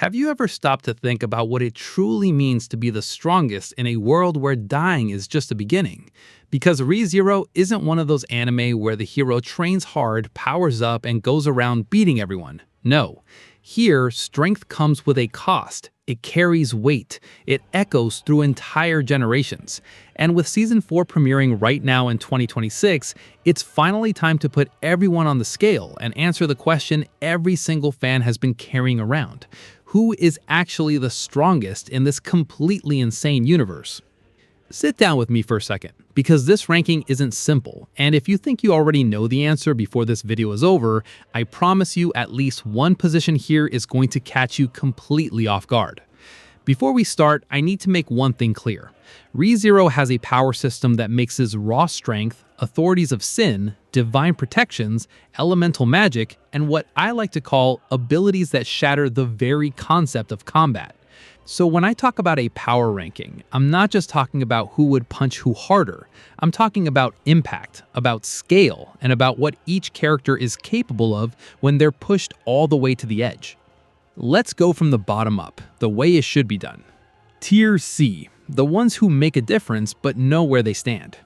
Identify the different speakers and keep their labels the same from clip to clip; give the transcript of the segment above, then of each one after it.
Speaker 1: Have you ever stopped to think about what it truly means to be the strongest in a world where dying is just a beginning? Because ReZero isn't one of those anime where the hero trains hard, powers up, and goes around beating everyone. No. Here, strength comes with a cost. It carries weight. It echoes through entire generations. And with Season 4 premiering right now in 2026, it's finally time to put everyone on the scale and answer the question every single fan has been carrying around. Who is actually the strongest in this completely insane universe? Sit down with me for a second, because this ranking isn't simple, and if you think you already know the answer before this video is over, I promise you at least one position here is going to catch you completely off guard. Before we start, I need to make one thing clear. ReZero has a power system that mixes raw strength, authorities of sin, divine protections, elemental magic, and what I like to call abilities that shatter the very concept of combat. So when I talk about a power ranking, I'm not just talking about who would punch who harder. I'm talking about impact, about scale, and about what each character is capable of when they're pushed all the way to the edge. Let's go from the bottom up, the way it should be done. Tier C, the ones who make a difference but know where they stand.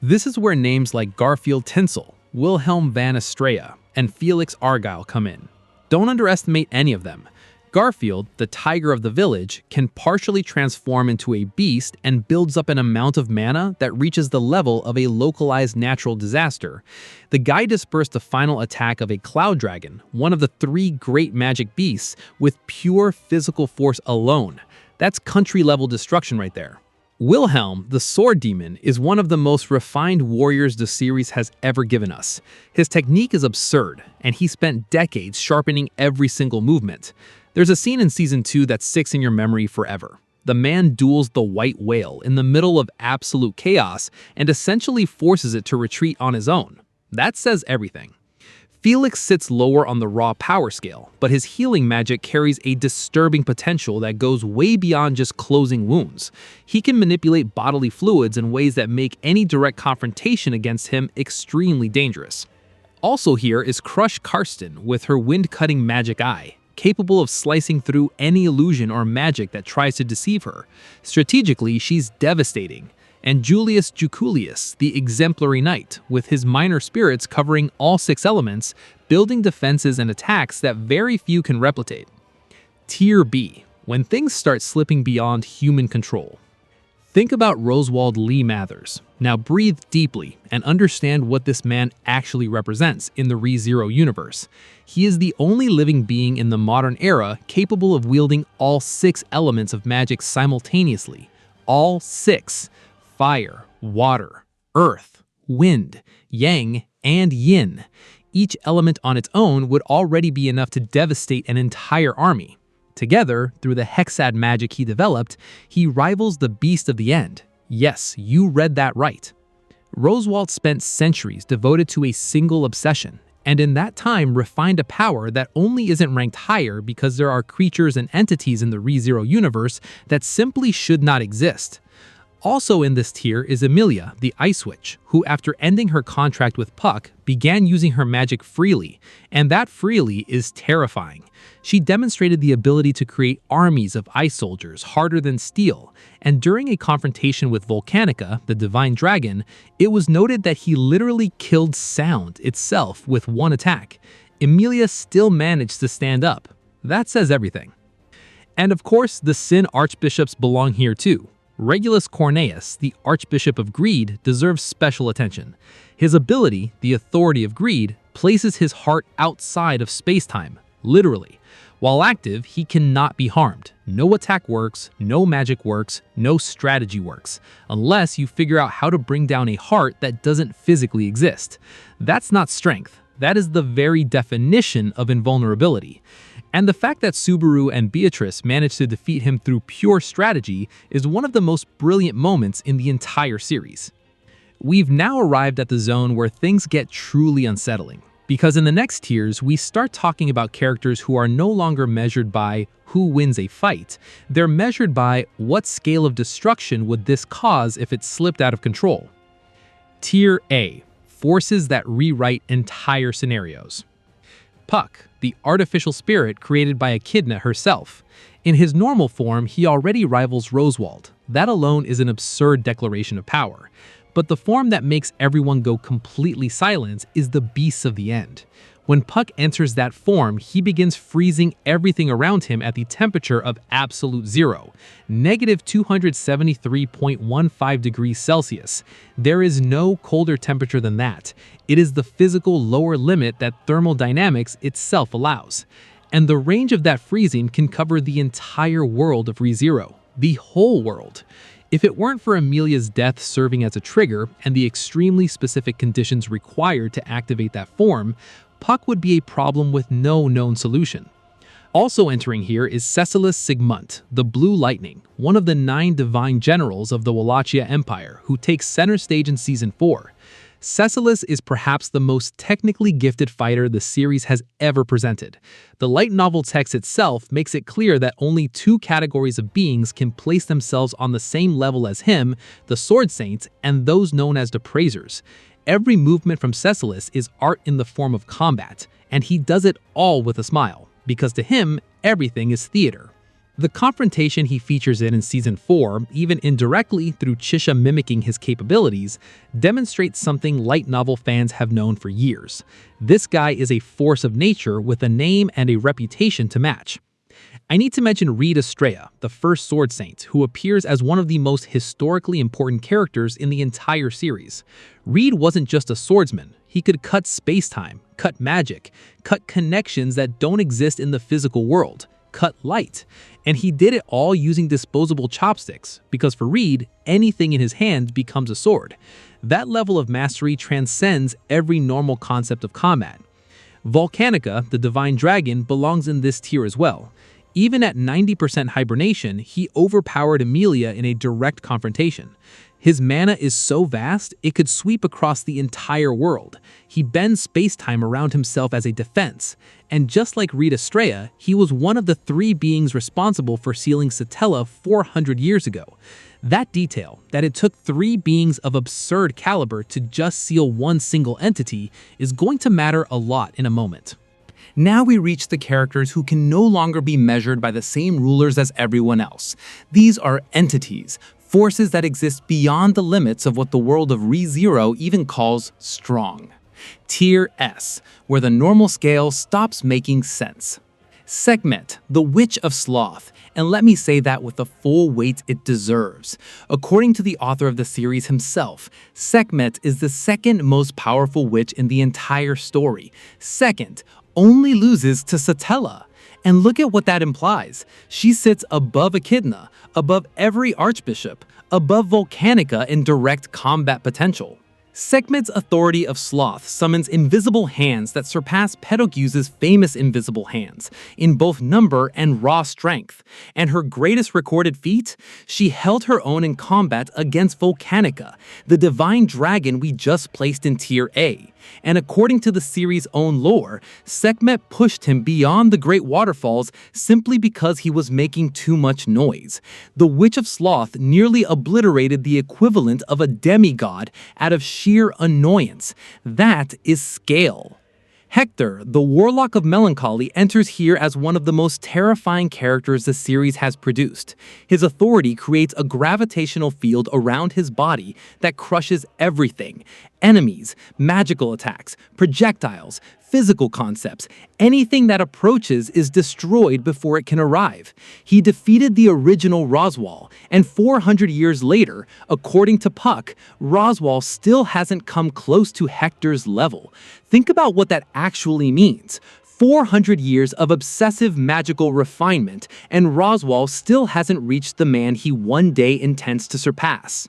Speaker 1: This is where names like Garfield Tinsel, Wilhelm van Astrea, and Felix Argyle come in. Don't underestimate any of them. Garfield, the tiger of the village, can partially transform into a beast and builds up an amount of mana that reaches the level of a localized natural disaster. The guy dispersed the final attack of a cloud dragon, one of the 3 great magic beasts, with pure physical force alone. That's country-level destruction right there. Wilhelm, the sword demon, is one of the most refined warriors the series has ever given us. His technique is absurd, and he spent decades sharpening every single movement. There's a scene in Season 2 that sticks in your memory forever. The man duels the white whale in the middle of absolute chaos and essentially forces it to retreat on his own. That says everything. Felix sits lower on the raw power scale, but his healing magic carries a disturbing potential that goes way beyond just closing wounds. He can manipulate bodily fluids in ways that make any direct confrontation against him extremely dangerous. Also here is Crush Karsten with her wind-cutting magic eye, capable of slicing through any illusion or magic that tries to deceive her. Strategically, she's devastating. And Julius Juculius, the exemplary knight, with his minor spirits covering all 6 elements, building defenses and attacks that very few can replicate. Tier B, when things start slipping beyond human control. Think about Roswald Lee Mathers. Now breathe deeply and understand what this man actually represents in the ReZero universe. He is the only living being in the modern era capable of wielding all 6 elements of magic simultaneously. All 6. Fire, water, earth, wind, yang, and yin. Each element on its own would already be enough to devastate an entire army. Together, through the hexad magic he developed, he rivals the Beast of the End. Yes, you read that right. Roswald spent centuries devoted to a single obsession, and in that time refined a power that only isn't ranked higher because there are creatures and entities in the ReZero universe that simply should not exist. Also in this tier is Emilia, the Ice Witch, who after ending her contract with Puck, began using her magic freely, and that freely is terrifying. She demonstrated the ability to create armies of ice soldiers harder than steel, and during a confrontation with Volcanica, the divine dragon, it was noted that he literally killed sound itself with one attack. Emilia still managed to stand up. That says everything. And of course, the Sin Archbishops belong here too. Regulus Corneus, the Archbishop of Greed, deserves special attention. His ability, the Authority of Greed, places his heart outside of space-time, literally. While active, he cannot be harmed. No attack works, no magic works, no strategy works, unless you figure out how to bring down a heart that doesn't physically exist. That's not strength. That is the very definition of invulnerability. And the fact that Subaru and Beatrice managed to defeat him through pure strategy is one of the most brilliant moments in the entire series. We've now arrived at the zone where things get truly unsettling, because in the next tiers, we start talking about characters who are no longer measured by who wins a fight. They're measured by what scale of destruction would this cause if it slipped out of control. Tier A, forces that rewrite entire scenarios. Puck, the artificial spirit created by Echidna herself. In his normal form, he already rivals Roswald. That alone is an absurd declaration of power. But the form that makes everyone go completely silent is the Beasts of the End. When Puck enters that form, he begins freezing everything around him at the temperature of absolute zero, negative 273.15 degrees Celsius. There is no colder temperature than that. It is the physical lower limit that thermodynamics itself allows. And the range of that freezing can cover the entire world of ReZero, the whole world. If it weren't for Amelia's death serving as a trigger and the extremely specific conditions required to activate that form, Puck would be a problem with no known solution. Also entering here is Cecilus Segmunt, the Blue Lightning, one of the 9 divine generals of the Wallachia Empire, who takes center stage in Season 4. Cecilus is perhaps the most technically gifted fighter the series has ever presented. The light novel text itself makes it clear that only 2 categories of beings can place themselves on the same level as him, the Sword Saints, and those known as the Praisers. Every movement from Cecilus is art in the form of combat, and he does it all with a smile, because to him, everything is theater. The confrontation he features in Season 4, even indirectly through Chisha mimicking his capabilities, demonstrates something light novel fans have known for years. This guy is a force of nature with a name and a reputation to match. I need to mention Reid Astrea, the first Sword Saint, who appears as one of the most historically important characters in the entire series. Reid wasn't just a swordsman. He could cut space-time, cut magic, cut connections that don't exist in the physical world, cut light. And he did it all using disposable chopsticks, because for Reid, anything in his hand becomes a sword. That level of mastery transcends every normal concept of combat. Volcanica, the divine dragon, belongs in this tier as well. Even at 90% hibernation, he overpowered Amelia in a direct confrontation. His mana is so vast, it could sweep across the entire world. He bends space-time around himself as a defense. And just like Reid Astrea, he was one of the 3 beings responsible for sealing Satella 400 years ago. That detail, that it took 3 beings of absurd caliber to just seal one single entity, is going to matter a lot in a moment. Now we reach the characters who can no longer be measured by the same rulers as everyone else. These are entities, forces that exist beyond the limits of what the world of ReZero even calls strong. Tier S, where the normal scale stops making sense. Sekhmet, the Witch of Sloth, and let me say that with the full weight it deserves. According to the author of the series himself, Sekhmet is the second most powerful witch in the entire story. Second, only loses to Satella. And look at what that implies. She sits above Echidna, above every archbishop, above Volcanica in direct combat potential. Sekhmet's authority of sloth summons invisible hands that surpass Pedoguse's famous invisible hands in both number and raw strength. And her greatest recorded feat? She held her own in combat against Volcanica, the divine dragon we just placed in Tier A. And according to the series' own lore, Sekhmet pushed him beyond the Great Waterfalls simply because he was making too much noise. The Witch of Sloth nearly obliterated the equivalent of a demigod out of sheer annoyance. That is scale. Hector, the Warlock of Melancholy, enters here as one of the most terrifying characters the series has produced. His authority creates a gravitational field around his body that crushes everything. Enemies, magical attacks, projectiles, physical concepts, anything that approaches is destroyed before it can arrive. He defeated the original Roswal, and 400 years later, according to Puck, Roswal still hasn't come close to Hector's level. Think about what that actually means. 400 years of obsessive magical refinement, and Roswal still hasn't reached the man he one day intends to surpass.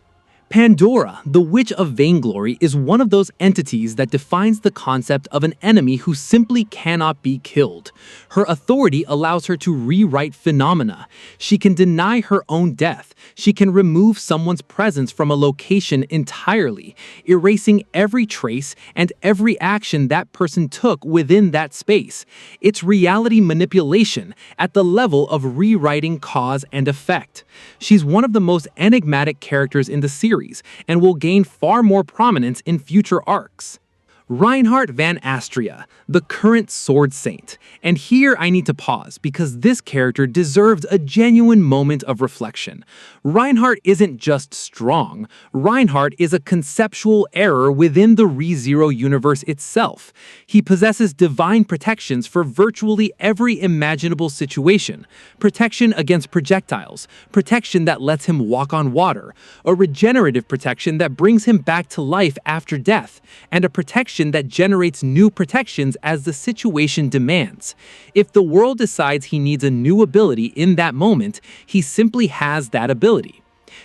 Speaker 1: Pandora, the Witch of Vainglory, is one of those entities that defines the concept of an enemy who simply cannot be killed. Her authority allows her to rewrite phenomena. She can deny her own death. She can remove someone's presence from a location entirely, erasing every trace and every action that person took within that space. It's reality manipulation at the level of rewriting cause and effect. She's one of the most enigmatic characters in the series, and will gain far more prominence in future arcs.
Speaker 2: Reinhard van Astrea, the current sword saint. And here I need to pause because this character deserves a genuine moment of reflection. Reinhard isn't just strong, Reinhard is a conceptual error within the ReZero universe itself. He possesses divine protections for virtually every imaginable situation. Protection against projectiles, protection that lets him walk on water, a regenerative protection that brings him back to life after death, and a protection that generates new protections as the situation demands. If the world decides he needs a new ability in that moment, he simply has that ability.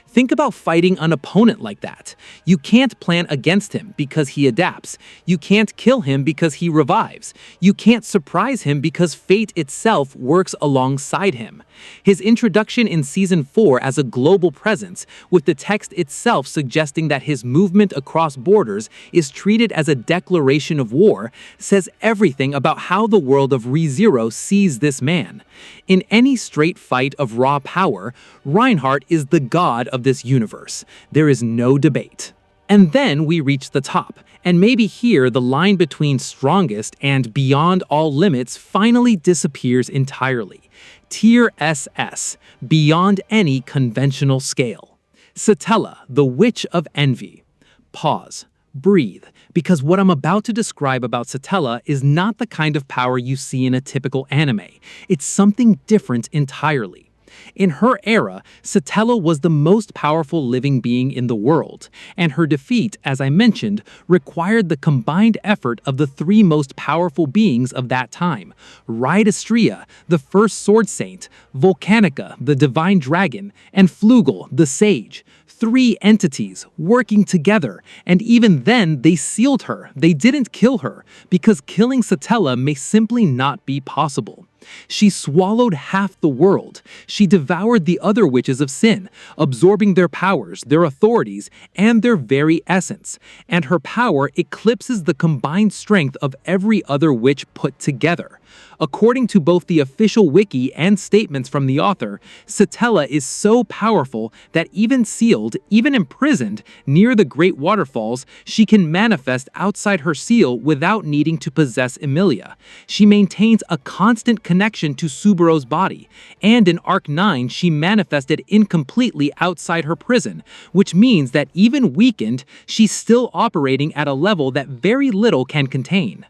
Speaker 2: Think about fighting an opponent like that. You can't plan against him because he adapts. You can't kill him because he revives. You can't surprise him because fate itself works alongside him. His introduction in Season 4 as a global presence, with the text itself suggesting that his movement across borders is treated as a declaration of war, says everything about how the world of ReZero sees this man. In any straight fight of raw power, Reinhard is the god of this universe. There is no debate. And then we reach the top, and maybe here the line between strongest and beyond all limits finally disappears entirely. Tier SS, beyond any conventional scale. Satella, the Witch of Envy. Pause. Breathe, because what I'm about to describe about Satella is not the kind of power you see in a typical anime. It's something different entirely. In her era, Satella was the most powerful living being in the world, and her defeat, as I mentioned, required the combined effort of the three most powerful beings of that time: Reid Astrea, the first sword saint, Volcanica, the divine dragon, and Flugel, the sage. Three entities working together, and even then they sealed her. They didn't kill her, because killing Satella may simply not be possible. She swallowed half the world. She devoured the other witches of sin, absorbing their powers, their authorities, and their very essence. And her power eclipses the combined strength of every other witch put together. According to both the official wiki and statements from the author, Satella is so powerful that even sealed, even imprisoned, near the great waterfalls, she can manifest outside her seal without needing to possess Emilia. She maintains a constant connection to Subaru's body, and in Arc 9 she manifested incompletely outside her prison, which means that even weakened, she's still operating at a level that very little can contain.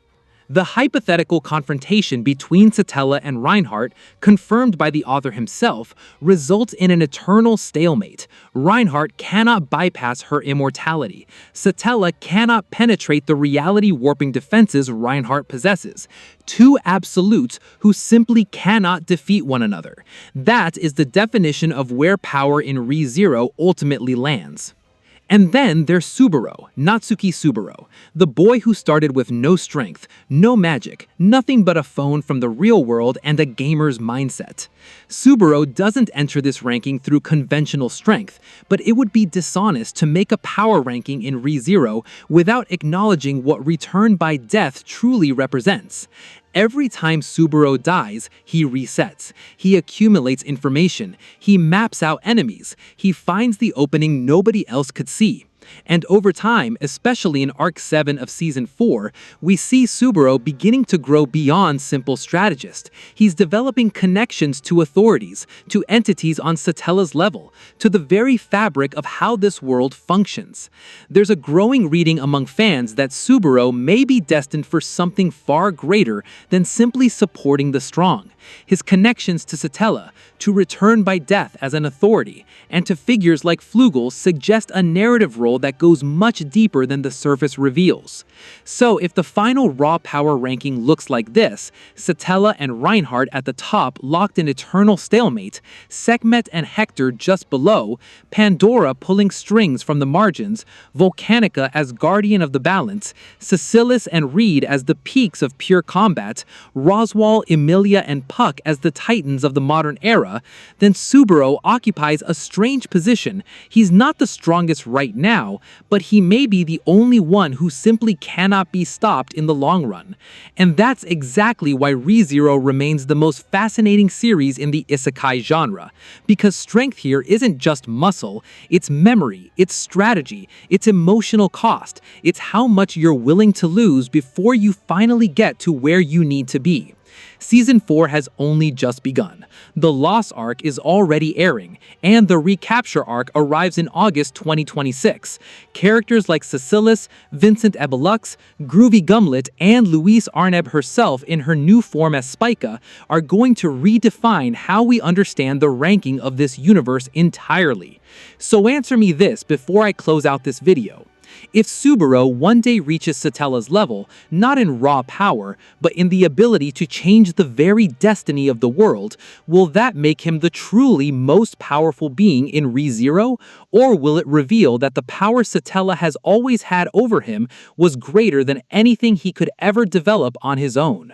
Speaker 2: The hypothetical confrontation between Satella and Reinhard, confirmed by the author himself, results in an eternal stalemate. Reinhard cannot bypass her immortality. Satella cannot penetrate the reality-warping defenses Reinhard possesses. Two absolutes who simply cannot defeat one another. That is the definition of where power in ReZero ultimately lands. And then there's Subaru, Natsuki Subaru, the boy who started with no strength, no magic, nothing but a phone from the real world and a gamer's mindset. Subaru doesn't enter this ranking through conventional strength, but it would be dishonest to make a power ranking in ReZero without acknowledging what Return by Death truly represents. Every time Subaru dies, he resets. He accumulates information. He maps out enemies. He finds the opening nobody else could see. And over time, especially in Arc 7 of Season 4, we see Subaru beginning to grow beyond simple strategist. He's developing connections to authorities, to entities on Satella's level, to the very fabric of how this world functions. There's a growing reading among fans that Subaru may be destined for something far greater than simply supporting the strong. His connections to Satella, to Return by Death as an authority, and to figures like Flugel suggest a narrative role that goes much deeper than the surface reveals. So if the final raw power ranking looks like this, Satella and Reinhard at the top locked in eternal stalemate, Sekhmet and Hector just below, Pandora pulling strings from the margins, Volcanica as guardian of the balance, Cecilus and Reid as the peaks of pure combat, Roswell, Emilia, and Puck as the titans of the modern era, then Subaru occupies a strange position. He's not the strongest right now, now, but he may be the only one who simply cannot be stopped in the long run. And that's exactly why ReZero remains the most fascinating series in the isekai genre, because strength here isn't just muscle, it's memory, it's strategy, it's emotional cost, it's how much you're willing to lose before you finally get to where you need to be. Season 4 has only just begun. The Loss arc is already airing, and the Recapture arc arrives in August 2026. Characters like Cecilus, Vincent Ebelux, Groovy Gumlet, and Louise Arneb herself in her new form as Spica are going to redefine how we understand the ranking of this universe entirely. So answer me this before I close out this video. If Subaru one day reaches Satella's level, not in raw power, but in the ability to change the very destiny of the world, will that make him the truly most powerful being in ReZero? Or will it reveal that the power Satella has always had over him was greater than anything he could ever develop on his own?